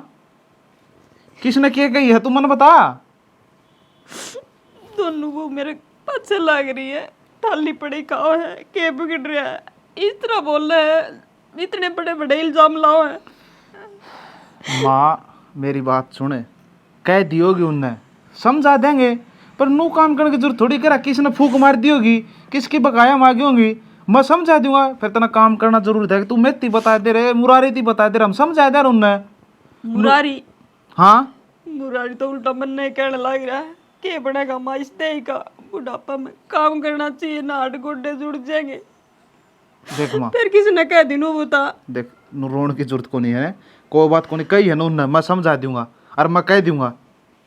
किसने क्या कही है तू मन बता दोनों को मेरे पास लग रही है ढाली पड़ी खाओ है के बिगड़ रहा है इस तरह बोल रहे हैं इतने बड़े बड़े इल्जाम लाओ है। माँ मेरी बात सुने कह दियोगी उनने समझा देंगे पर नू काम करने की जरूरत थोड़ी करा किसने फूक मार दी होगी किसकी बकाया मांगी होगी मैं समझा दूंगा फिर तना काम करना जरूरी था कि तू मेथी बता दे रहे मुरारी थी बता दे रहे हम समझा दे रहे उनने मुरारी हाँ मुरारी तो उल्टा मन नहीं कहने लग रहा है के बनेगा माइस्ते ही का बुढ़ापा में काम करना चाहिए ना हाथ गोडे जुड़ जाएंगे। देख माँ फिर किसी ने कह दी नो बता देख नू रोने की जरूरत को नहीं है कोई बात को नहीं कही है ना उनने मैं समझा दूंगा और मैं कह दूंगा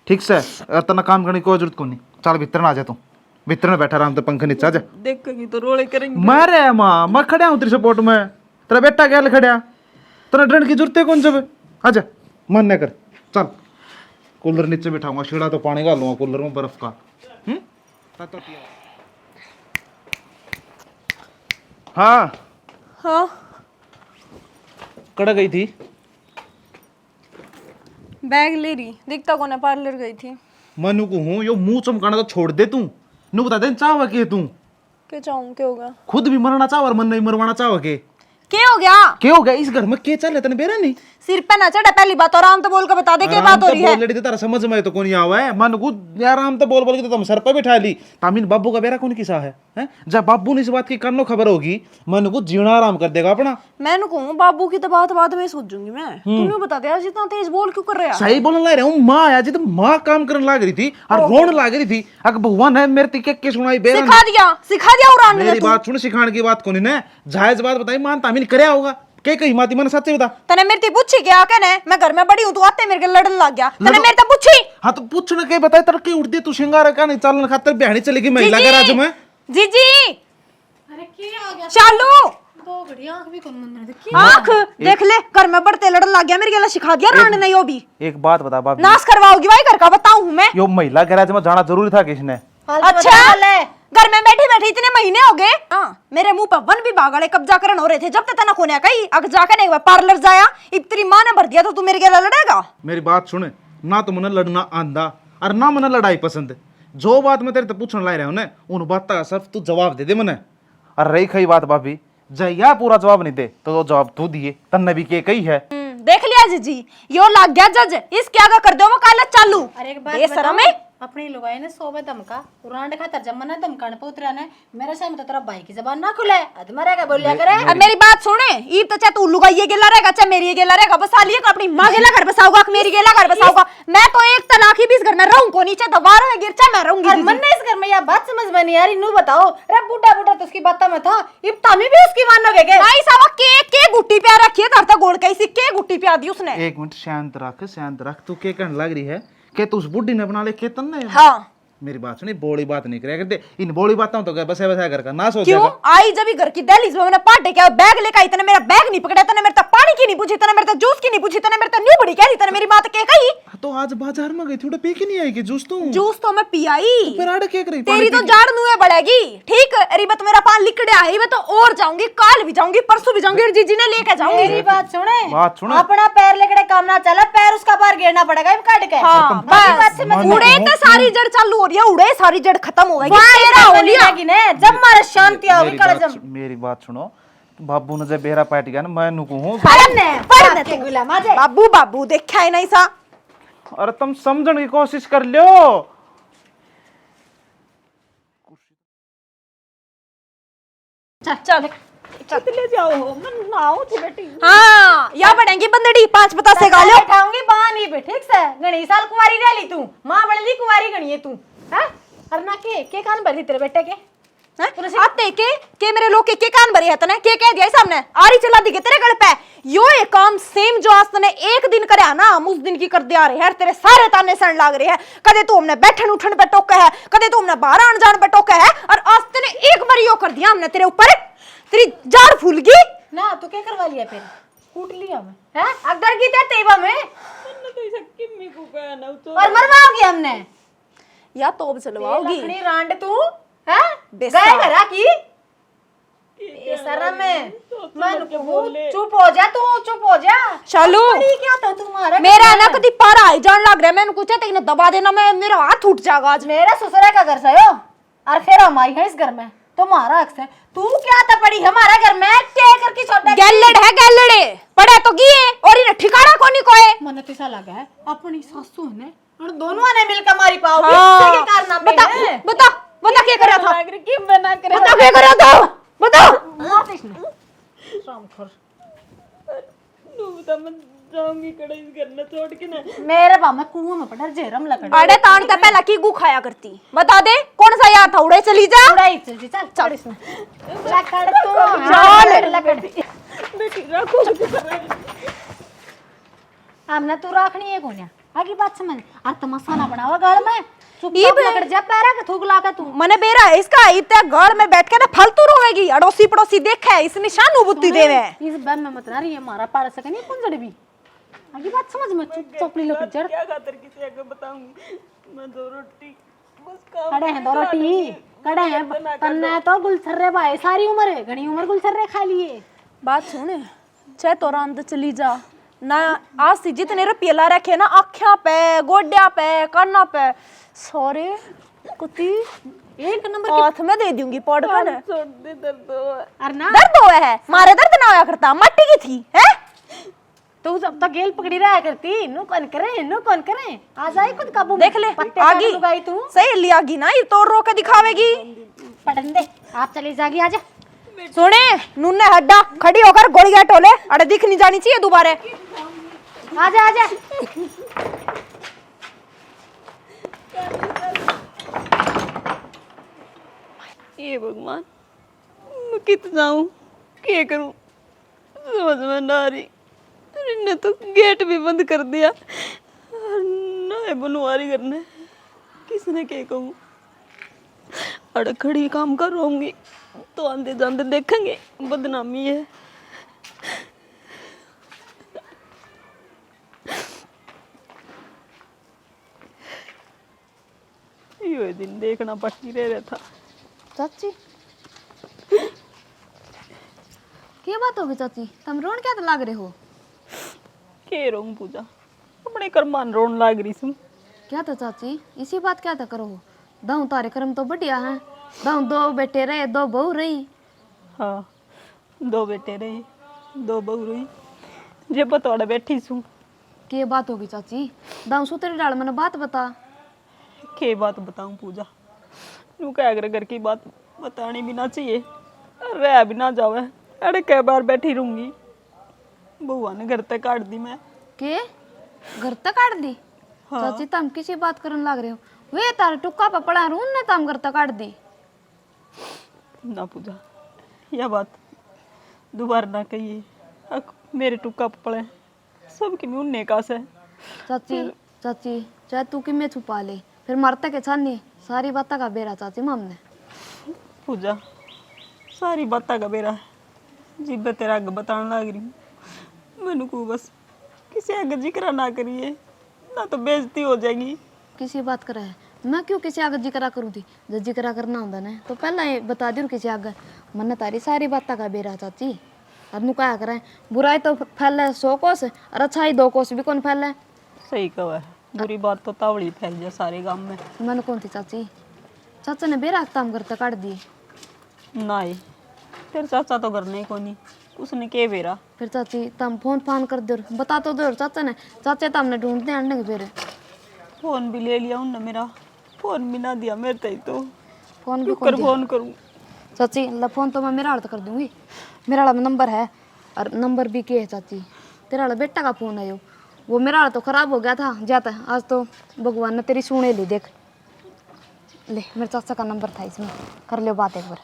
ठीक से और तना काम करने की कोई जरूरत को नहीं चल भीतर ना आ जा तू भीतर में बैठा आराम से पंखे नीचे आ जा देखेंगी तो रोले करेंगे। मारे माँ मैं खड़ा हूँ तेरे सपोर्ट में तेरा बेटा क्या खड़ा तेरा डरने की जरूरत है कौन जब आजा मन न कर चल कूलर नीचे बिठाऊंगा शीड़ा तो पानी का लूंगा कूलर में बर्फ का हाँ हाँ कड़ा गई थी बैग ले रही दिखता कौन है पार्लर गई थी। मनु को हूँ यो मुंह चमकाना तो छोड़ दे तू नू बता दे चाहवा के तू क्या चाहूँ क्या होगा खुद भी मरना चाह और मन नहीं मरवाना चाह के क्या हो गया क्या हो गया इस घर में क्या चल रहा तेने बेरा नहीं सिर पे ना चढ़ा पहली बात और आराम तो बोल के बता दे क्या बात हो रही है। बोल तेरा समझ में तो कौन आवा है मन को यार आराम तो बोल बोल के तो तुम सर पे बिठा ली तामिन बाबू का बेरा कौन किसा है हैं? जब बाबू ने इस बात की करनो खबर होगी मन को जीना आराम कर देगा अपना। मैंने कहूँ बाबू की तो बात बाद में सोचूंगी मैं तूने बता दिया जितना तेज बोल क्यों कर रहा है। सही बोलने लग रहा हूँ माँ आया जी तो माँ काम करने लग रही थी और रोने लग रही थी अगर भगवान है मेरे तिके के सुनाई बेरा सिखा दिया उड़ान मेरी बात सुन सिखाने की बात कौन है जायज बात बताई मान तामिन करया होगा के कही माती मन सच्चे बता तने मेरे से पूछी क्या कहने मैं घर में बड़ी हूँ तू आते मेरे के लड़न लग गया तने मेरे से पूछी। हाँ तो पूछने के बताए तरक्की उड़ती तू सिंगार का नहीं चलने खातर बिहानी चलेगी महिला का राज में जी जी अरे क्या आ गया चालू दो घड़ी आंख भी कौन मंदिर देखी आँख देख ले घर में बढ़ते लड़न लग गया मेरे के लिए सिखा दिया रान ने यो भी एक बात बता बाबू नाश करवाओगी भाई घर का बताऊँ मैं। यो महिला गैराज में जाना जरूरी था किसने अच्छा घर में बैठी बैठी इतने महीने हो गए मेरे मुंह पर वन विभाग वाले कब्जा करन हो रहे थे जब तक तना खोने कही अगर जाकर एक बार पार्लर जाया इतनी माँ ने भर दिया तो तू मेरे के लड़ेगा। मेरी बात सुने ना तो मने लड़ना आंदा और ना मने लड़ाई पसंद जो बात मैं तेरे से पूछने ला रहा हूँ ना उन बात का सिर्फ तू जवाब दे दे मने और रही खई बात भाभी जया पूरा जवाब नहीं दे तो जवाब तू दिए तन्ने भी के कही है देख लिया जीजी यो लाग गया जज इसके आगे कर दो वो काला चालू अरे एक बात बेशरम बताऊं? है अपनी लुगाई ने सोबे धमका उरांड खातर जमना धमकाने पुत्रा ने मेरे सामने तो तेरा भाई की जबान ना खुले अधमरे का बोलिया करे। अब मेरी बात सुने ई तो चाहे तू लुगाई ये गेला रहेगा चाहे मेरी ये गेला रहेगा बसा लिए अपनी माँ गेला घर बसाऊंगा मेरी गेला घर बसाऊंगा मैं तो एक तलाक ही भी इस घर में रहूं को नीचे दबारो है गिरचा मैं रहूंगी। और मन ने इस घर में यह बात समझ में नहीं आ रही नू बताओ रे बूढ़ा बूढ़ा तो उसकी बातों में था इब तामी भी उसकी मानोगे के भाई साहब के गुट्टी पे रखी है धरता गोल कैसी के गुट्टी पे दी उसने। एक मिनट शांत रख तू के कहने लग रही है कि तू उस बुढ़ी ने बना ले के तन्ने हाँ मेरी बात सुनी बोली बात नहीं करे करते इन बोली बातों तो बसे बसा घर का ना सोच क्यों आई जब घर की दहलीज में मैंने पाटे क्या बैग लेकर आई तने मेरा बैग नहीं पकड़ा तने मेरे तक पानी की नहीं पूछी तने मेरे तक जूस की नहीं पूछी तने मेरे तक न्यू बड़ी कह रही तने मेरी बात के कही तो आज बाजार में गई थी उड़ा पी के नहीं आएगी जूस तो मैं पी आई फिर आड़े के रही तेरी तो जाड़ नुए बढ़ेगी ठीक अरे बत मेरा पान लिकड़े आई मैं तो और जाऊंगी काल भी जाऊंगी परसों भी जाऊंगी जीजी ने लेके जाऊंगी। मेरी बात सुने सुने अपना पैर लेकड़े काम ना चला पैर उसका बाहर गिरना पड़ेगा इब काट के हाँ बस उड़े तो सारी जड़ चालू हो रही है उड़े सारी जड़ खत्म हो गई तेरा हो लिया जब मारा शांति आओगी कल मेरी बात सुनो बाबू ने जब बेरा पाट गया ना मैं नुकू हूँ बाबू बाबू देखा है नहीं सा अरे तुम समझने की कोशिश कर लो चल ले जाओ मन नाओ थी बेटी। हाँ या बढ़ेंगी बंदड़ी 5 पता से गालो खाऊंगी बानी पे ठीक से गणी साल कुंवारी रह ली तू मां बड़ी कुंवारी गणी है तू हैं अरे ना के कान भरी तेरे बेटे के आते के मेरे लोग के कान भरे है तने के कह दिया सामने आरी चला दी के तेरे गल पे यो एक काम सेम जो आज तने एक दिन करया ना हम उस दिन की कर दिया रहे है तेरे सारे ताने सण लाग रहे हैं कदे तू हमने बैठन उठन पे टोका है कदे तू हमने बाहर आन जान पे टोका है और आज तने एक बार यो कर दिया हमने तेरे ऊपर तेरी जाड़ फूल गई ना तू क्या करवा लिया फिर कूट लिया मैं हैं अगर की ते तेवा में और मरवाओगी हमने या तोब चलवाओगी लखनी रांड तू हैं गए घरा की ये शर्म है मन को चुप हो जा तू चुप हो जा चलो क्या था तुम्हारा मेरा ना कदी पारा आई जान लग रहा है मैंने पूछा तेने दबा देना मैं मेरा हाथ टूट जाएगा आज मेरा ससुरा का घर से हो और फिर हमारी है इस घर में तुम्हारा हक है तू क्या था पड़ी हमारा घर में क्या करके छोटा गैलड़ है गैलड़े पड़ा तो गिए और इन्हें ठिकाना कोनी कोए मन तो ऐसा लगा है अपनी सासू ने और दोनों ने मिलकर मारी पाओगे हाँ। इसके कारनामे बता हैं। बता बता क्या कर रहा था क्यों बना कर बता क्या कर रहा था बता मार इसने रामखोर मेरे बाप में कुआं में पड़ा जेरम लकड़ अरे तान तो पहला की गु खाया करती बता दे कौन सा यार था उड़े चली जा उड़ाई चल चल चल इसमें लकड़ तो चल। लकड़ बेटी रखो हमने तू रखनी है कोन्या आगे बात समझ और तमाशा ना बनावा गाल में चुपचाप लकड़ जा पैरा के थूक ला के तू मने बेरा है इसका इतना गड़ में बैठ के ना फालतू रोवेगी अड़ोसी पड़ोसी देखा है इस निशान बुद्धि देवे इस बैम में मत ना रही है हमारा पाड़ सके नहीं कुंजड़ भी आगे बात समझ में चुपचाप लो जड़ क्या खातर किसी आगे बताऊंगी मैं 2 रोटी बस कड़े हैं 2 रोटी कड़े हैं तन्ने तो गुलछर्रे भाई सारी उम्र है घनी उम्र गुलछर्रे खा लिए बात सुन चाहे तो रांद चली जा ना आज से जितने रुपये ला रखे ना आँखियां पे गोड्या पे काना पे सॉरी कुत्ती एक नंबर हाथ में दे दूंगी पॉडकास्ट और ना दर्द हुआ है मारे दर्द ना होया करता मट्टी की थी है तू जब तक गेल पकड़ी रहा करती नु कौन करे आ जाए खुद काबू देख ले आगी लुगाई तू सही लियागी ना ये तो रो के दिखावेगी पटन दे आप चली जागी आजा सुने नूने हड्डा खड़ी होकर गोलियां टोले अरे दिख नहीं जानी चाहिए दोबारा आजा आजा ये भगवान मैं कित जाऊं क्या करूं समझ में ना आ रही इन्होंने तो गेट भी बंद कर दिया और नए बनवारी करने किसने क्या कहूँ अड़क खड़ी काम कर रहूंगी तो आंधे जांधे देखेंगे बदनामी है ये दिन देखना पड़ती रह था चाची क्या बात होगी चाची तुम रोन क्या लाग रहे हो के रोंग पूजा अपने कर्मान रोन लाग रही सुन क्या था चाची इसी बात क्या था करो दाऊ तारे कर्म तो बढ़िया है दाऊ 2 बेटे रहे 2 बहू रही हाँ 2 बेटे रहे 2 बहू रही जे बतौड़ा बैठी सू के बात होगी चाची दाऊ सुतरी डाल मैंने बात बता के बात बताऊं पूजा नू क्या अगर घर की बात बतानी भी ना चाहिए रह भी ना जावे अरे कै बार बैठी रहूंगी बुआ ने घर तक काट दी मैं के घर तक काट दी हाँ। चाची तुम किसी बात करने लग रहे हो वे तारे टुक्का पे पड़ा रून ने तुम घर तक काट दी ना पूजा यह बात दोबारा ना कहिए मेरे टुक्का पड़े सबकी भी उन्ने का से चाची चाची चाहे तू कि मैं छुपा ले फिर मरते के छानी सारी बातें का बेरा चाची हमने पूजा सारी बातें का बेरा जिब तेरा अग बताने लग रही हूँ मैनू को बस किसी आगे जिक्र ना करिए ना तो बेइज्जती हो जाएगी किसी बात करा है मैं क्यों किसी आगे जिक्रा करूँ थी जब जिक्रा करना होता ना तो पहला ही बता दी किसी आगे मन तारी सारी बातें का बेरा चाची अब नु क्या करें बुराई तो फैले 100 कोस और अच्छाई 2 कोस भी कौन फैले सही कहा है बुरी बात तो तावड़ी फैल जाए सारे गांव में मन कौन थी चाची चाचा ने बेरा काम करता काट दिए ना ही तेरे चाचा तो घर नहीं कोनी उसने के बेरा फिर चाची तम फोन फान कर दो बता तो दो चाचा ने चाचा तमने ढूंढते आने के फिर फोन भी ले लिया उनने मेरा फोन भी ना दिया मेरे तई तो फोन भी क्यों कर फोन करूँ चाची ला फोन तो मैं मेरा हाल कर दूंगी मेरा वाला नंबर है और नंबर भी के है चाची तेरा वाला बेटा का फोन है वो मेरा वाला तो खराब हो गया था जाता आज तो भगवान ने तेरी सुने ली देख ले मेरे चाचा का नंबर था इसमें, कर लो बात एक बार।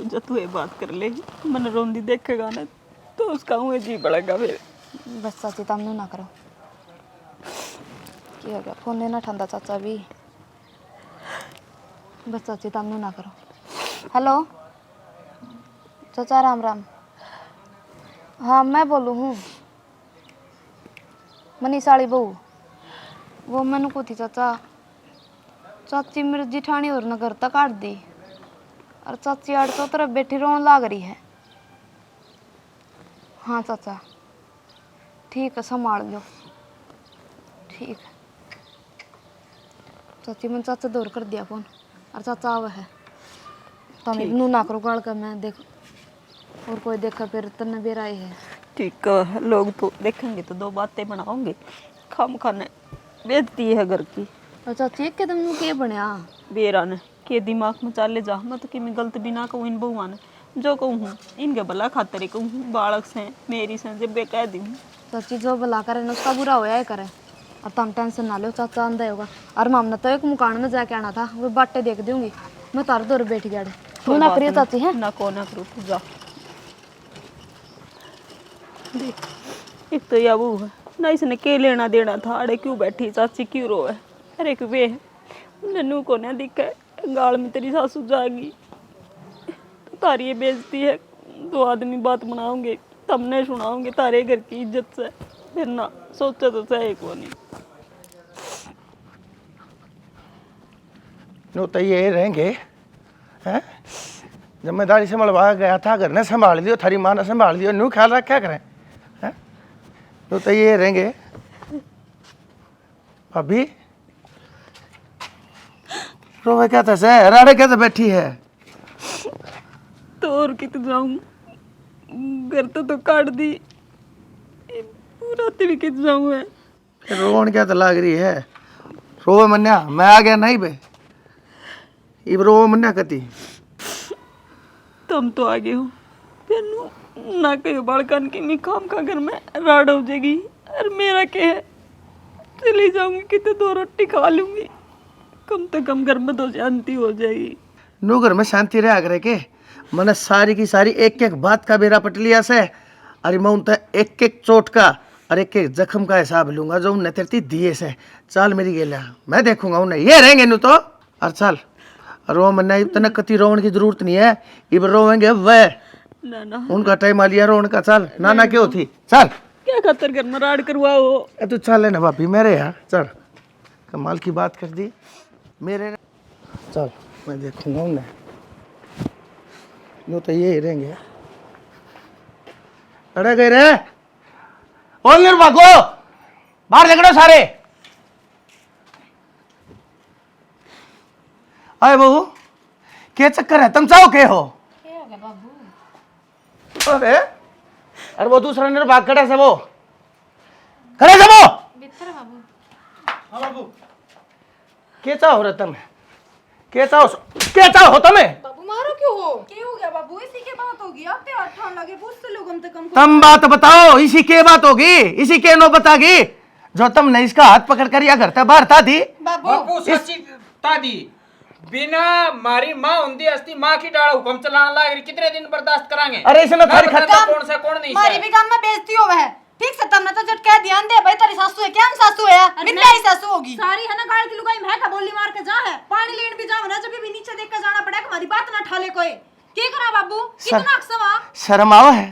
जब तू ये बात कर ले मन रोंदी देखेगा ना तो उसका मुँह जी पड़ेगा फिर। बस चाची तमनु ना करो, क्या हो गया फोन लेना ठंडा चाचा भी। बस चाची तमनु ना करो। हेलो चाचा राम राम। हाँ मैं बोलूँ हूँ मनीषाली बहू। वो मैंने को थी चाचा, चाची मेरी जिठानी और नगर तक काट दी और चाची आड़ तो तरफ बैठी रोन लाग रही है। हाँ चाचा ठीक है संभाल लो। ठीक है चाची मैंने चाचा दूर कर दिया फोन और चाचा आवा है तुम नू ना करो गाल का। मैं देख और कोई देखा फिर तन्ने बेर आई है। ठीक है लोग तो देखेंगे तो दो बातें बनाओगे, खाम खाने बेचती है घर की। और चाची एकदम नू के बनया बेरा ने के दिमाग में चाले जा, मैं तो कि मैं गलत भी ना कहूँ इन बहुआ ने, जो कहूँ हूँ इनके भला खातिर ही कहूँ, बालक से मेरी से जब बे कह दी हूँ। चाची जो भला करे ना उसका बुरा होया है करे और तुम टेंशन ना लो, चाचा आंदा होगा। और मामना तो एक मुकान में जाके आना था, वो बाटे देख दूंगी मैं तार दूर बैठ गया। तू ना करियो चाची है ना को ना करो तू जा। देख एक तो या वो है ना, इसने के लेना देना था, अरे क्यों बैठी चाची क्यों रोए। अरे क्यों वे नन्नू को ना दिखा गाल में तेरी सासू जागी तो तारी ये बेइज्जती है। दो आदमी बात बनाओगे तमने सुनाओगे तारे घर की इज्जत से, फिर ना सोचा तो सही को नहीं। नो तो ये रहेंगे हैं, जिम्मेदारी संभलवा गया था, घर ने संभाल लियो, थारी माँ ने संभाल लियो, न्यू ख्याल रख क्या करें हैं। नो तो ये रहेंगे भाभी रोवे क्या था से राड़े क्या तो बैठी है। तो और कित जाऊं, घर तो काट दी, पूरा भी कित जाऊं है। रोन क्या तो लाग रही है, रोवे मन्या मैं आ गया नहीं बे, इब रोवे मन्या कती। तुम तो आगे हो फिर ना कहो बालकन की मैं काम का घर में राड हो जाएगी। और मेरा क्या है, चली जाऊंगी कितने दो रोटी खा लूंगी, कम से कम घर में तो शांति हो जाएगी। नो घर में शांति रहा करे के मैंने सारी की सारी एक एक बात का बेरा पट लिया से। अरे मैं उनका एक एक चोट का और एक एक जख्म का हिसाब लूंगा जो उन्हें तेरती दिए से। चल मेरी गेला मैं देखूंगा उन्हें, ये रहेंगे नु तो। और चल रो मन्ना इतना कति रोवन की जरूरत नहीं है, इब रोवेंगे वह ना ना उनका टाइम आ लिया रोवन का। चल नाना क्यों थी चल, क्या खातर घर में राड करवाओ। तू चल ना भाभी मेरे यार, चल कमाल की बात कर दी मेरे। चल मैं देखूंगा उन्हें, यूँ तो ये ही रहेंगे। अरे गए रे ओनर भागो बाहर निकलो सारे। आए बहू क्या चक्कर है, तुम चाहो के हो। अरे अरे वो दूसरा ने भाग खड़ा से, वो खड़े से वो हाँ बाबू क्या चाहो रे तुम, क्या चाहो तुम्हें। बाबू मारो क्यों हो, क्या हो गया बाबू, इसी के बात होगी। आप पे अठान लगे पूछ तो लो कम से कम। तुम बात बताओ, इसी के बात होगी, इसी के नो बतागी जो तुमने इसका हाथ पकड़ कर या करता बाहर था दी। बापू सच्ची तादी बिना मारी माँ हुंदी अस्ती माँ की डाल हुकम चलाना लाग रही, कितने दिन बर्दाश्त करांगे। अरे इसने थारी खत्म कौन सा कौन नहीं मारी भी काम में बेइज्जती हो है। ठीक से तुमने तो झटका ध्यान दे भाई, तेरी सासू है क्या, हम सासू है मिन्ना ही सासू होगी सारी है ना। गाड़ की लुगाई मैं का बोली मार के जा है, पानी लेन भी जाओ ना, जब भी नीचे देख के जाना पड़ेगा, हमारी बात ना ठाले कोई। की करा बाबू कितना अक्सवा शर्म आओ है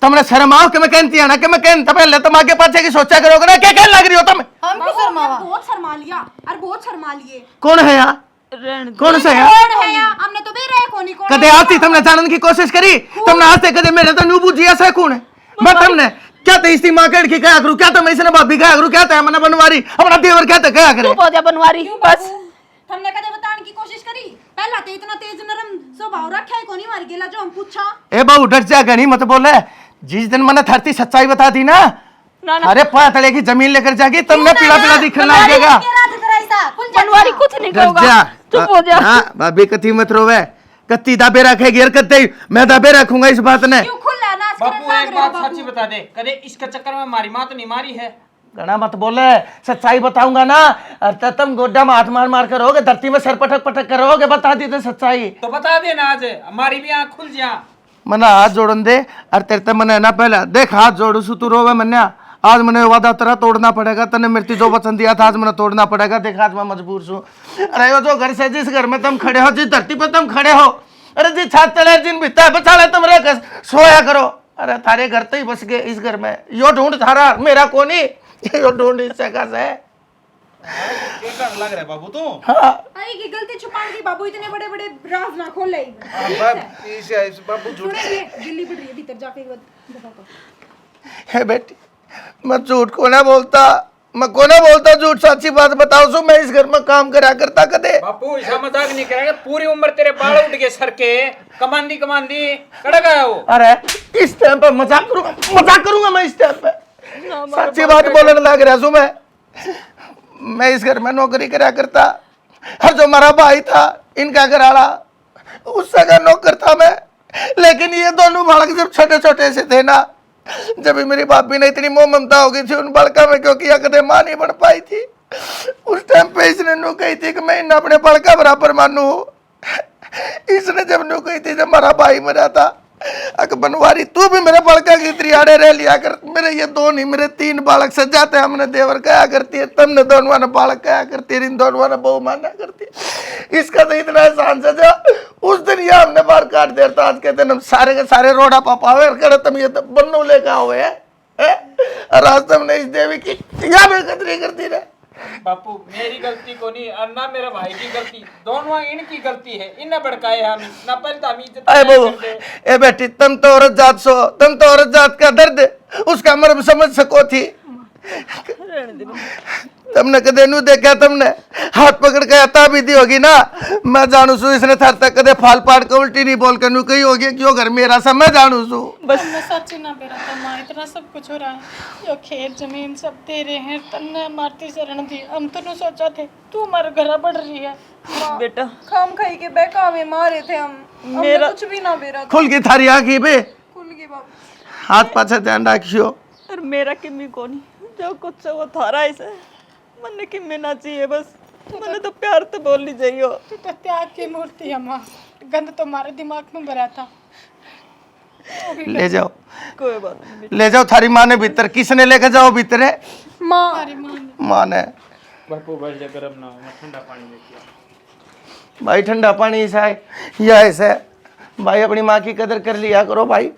तुमने, शर्म आओ कि मैं कहती है ना कि मैं कहता पहले तुम आगे पाछे की सोचा करोगे ना, क्या कहने लग रही हो तुम। हम क्यों शर्मावा, बहुत शर्मा लिया और बहुत शर्मा लिए। कौन है यार, कौन से है कौन है या हमने तो बेरे कोनी कौन कदे आती तुमने जानने की कोशिश करी, तुमने आते कदे मेरे तो न्यू बुझिया से कौन है। मैं तुमने क्या तो इसी मां कड़ की कहा करूं, क्या तो मैं इसने भाभी कहा करूं, क्या तो मैंने बनवारी अपना देवर क्या तो कहा करे। चुप हो जा बनवारी बस। हमने कदे बताने की कोशिश करी, पहला तो इतना तेज नरम स्वभाव रखा है कोनी मार गेला जो हम पूछा। ए बहू डर जा गनी मत बोले, जिस दिन मैंने धरती सच्चाई बता दी ना, अरे पातले की जमीन लेकर जागी तुमने पीला पीला दिखने लगेगा। बनवारी कुछ नहीं कहोगा, चुप हो जा। हाँ भाभी कति मत रोवे, कत्ती दाबे रखेगी और कत्ते मैं दाबे रखूंगा इस बात ने। क्यों खुला नाच करने बापू लाग एक रहे हो बात सच्ची बता दे, कदे इसके चक्कर में मारी माँ तो नहीं मारी है। घना मत बोले, सच्चाई बताऊंगा ना और तुम गोड्डा में हाथ मार मार कर रहोगे, धरती में सर पटक पटक कर रहोगे। बता दी तो सच्चाई तो बता देना आज, हमारी भी आँख खुल जा। मना हाथ जोड़न दे और तेरे ते मने ना पहले देख हाथ जोड़ू सु तू रोवे मन्या। आज मैंने वादा तेरा तोड़ना पड़ेगा, तने मेरी जो वचन दिया था आज मैंने तोड़ना पड़ेगा। देख आज मैं मजबूर हूँ। अरे वो जो घर से जिस घर में तुम खड़े हो, जिस धरती पर तुम खड़े हो, अरे जी छात तले जिन बिता बचाले तुम रह सोया करो। अरे थारे घर तो ही बस गए इस घर में, यो ढूंढ थारा मेरा कोनी, यो ढूंढ इस जगह से। क्या लग रहा है बाबू तू? हाँ आई की गलती छुपाने की बाबू, इतने बड़े बड़े राज ना खोल ले। बाबू झूठ दिल्ली बढ़ रही है भीतर जाके एक बार बताओ। है बेटी, मैं झूठ को ना बोलता, मैं को ना बोलता झूठ, सच्ची बात बताओ सो मैं इस घर में काम करा करता कदे। बापू ऐसा मजाक नहीं करेगा, पूरी उम्र तेरे बाल उठ गए सर के, कमांदी कमांदी कड़ा गया वो। अरे इस टाइम पे मजाक करूंगा मैं इस टाइम पे, सच्ची बात बोलने लग रहा हूँ मैं इस घर में नौकरी करा करता। और जो हमारा भाई था इनका घराला, उससे का नौकर था मैं। लेकिन ये दोनों बालक जब छोटे छोटे से थे ना, जब मेरी भाभी ने इतनी मोह ममता हो गई थी उन बालका में, क्योंकि यह कदे मां नहीं बन पाई थी, उस टाइम पे इसने नु कही थी कि मैं इन अपने बालका बराबर मानू। इसने जब नु कही थी जब हमारा भाई मरा था, अक बनवारी तू भी मेरे बालका की त्रियाड़े रह लिया कर, मेरे ये दो नहीं मेरे 3 बालक सजाते हमने देवर कहा करती है, तुमने दोनों ने बालक कहा करती है, इन दोनों ने बहु माना करती है। इसका तो इतना एहसान सजा, उस दिन ये हमने बार काट दिया था, आज के दिन हम सारे के सारे रोड़ा पापावे कर तुम ये तो बन्नू लेकर हुए हैं। और आज तुमने इस देवी की या बेकदरी करती रहे। बापू मेरी गलती को नहीं और ना मेरे भाई की गलती, दोनों इनकी गलती है, इन्हें भड़काए हम ना, पहले तो हम इज्जत अरे नहीं बहू, करते। ए बेटी तुम तो औरत जात सो, तुम तो औरत जात का दर्द उसका मर्म समझ सको थी। तुमने कदे नू देखा, तुमने हाथ पकड़ के आता भी दी होगी ना, मैं जानू सू इसने थर तक कदे फाल पाड़ के उल्टी नहीं बोल कर नू कही होगी क्यों घर मेरा सब मैं जानू सू। बस मैं सच ना बेरा था माँ, इतना सब कुछ हो रहा है, यो खेत जमीन सब तेरे हैं, तन्ने मारती शरण थी, हम तो नहीं सोचा थे तू हमारे घर बढ़ रही है। बेटा खाम खाई के बहकावे मारे थे हम, मेरा कुछ भी ना बेरा था। खुल की थारी आंखी बे, खुल गई बाबू। हाथ पाछे ध्यान रखियो। और मेरा किम्मी कोनी, जो कुछ से वो थारा ऐसे मन किम्मी ना चाहिए, बस मैंने तो प्यार तो बोलनी चाहिए। तू तो त्याग की मूर्ति है माँ, गंद तो हमारे दिमाग में भरा था। ले जाओ, कोई बात नहीं। ले जाओ थारी माँ ने भीतर, किसने लेके जाओ भीतर है? माँ माँ ने। बापू बैठ जा, गर्म ना हो, मैं ठंडा पानी लेके आऊं। भाई ठंडा पानी ऐसा है या ऐसा है भाई, अपनी माँ की कदर कर लिया करो भाई।